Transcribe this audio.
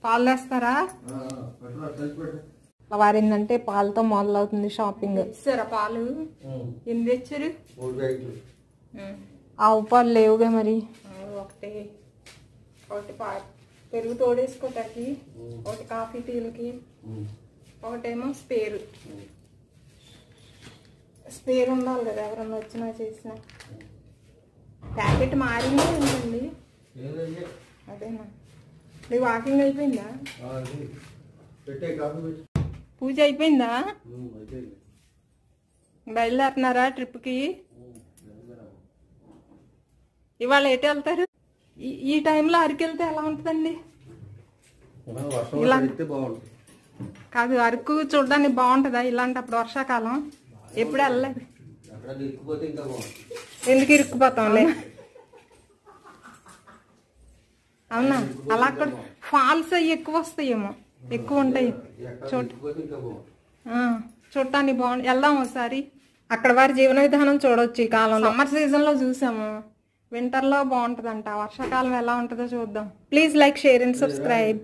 పాలు వేస్తారా? వారిందంటే పాలతో మొదలవుతుంది షాపింగ్. ఇచ్చారా పాలు? ఎన్ని తెచ్చారు? ఆవు పాలు లేవుగా మరి. ఒకటి పెరుగు తోడేసుకోటానికి, ఒకటి కాఫీ టీలకి, ఒకటేమో స్పేరు ఉండాలి కదా ఎవరన్నా వచ్చినా చేసినా. ప్యాకెట్ మారిందే ఉందండి. అదేనా? నీకు వాకింగ్ అయిపోయిందా? పూజ అయిపోయిందా? బయలుదేరుతున్నారా ట్రిప్కి? ఇవాళ ఎటు వెళ్తారు? ఈ టైంలో అరకెళ్తే ఎలా ఉంటుందండి? కాదు, అరకు చూడడానికి బాగుంటుందా ఇలాంటప్పుడు? వర్షాకాలం ఎప్పుడు వెళ్ళలేదు. ఎందుకు ఇరుక్కుపోతాంలే. అవునా? అలా కూడా ఫాల్స్ అవి ఎక్కువ వస్తాయేమో, ఎక్కువ ఉంటాయి. చూడటానికి బాగుంది. వెళ్దాం ఒకసారి. అక్కడ వారి జీవన విధానం చూడవచ్చు ఈ కాలంలో. సమ్మర్ సీజన్ లో చూసాము, వింటర్ లో బాగుంటదంట. వర్షాకాలం ఎలా ఉంటుందో చూద్దాం. Please like, share and subscribe.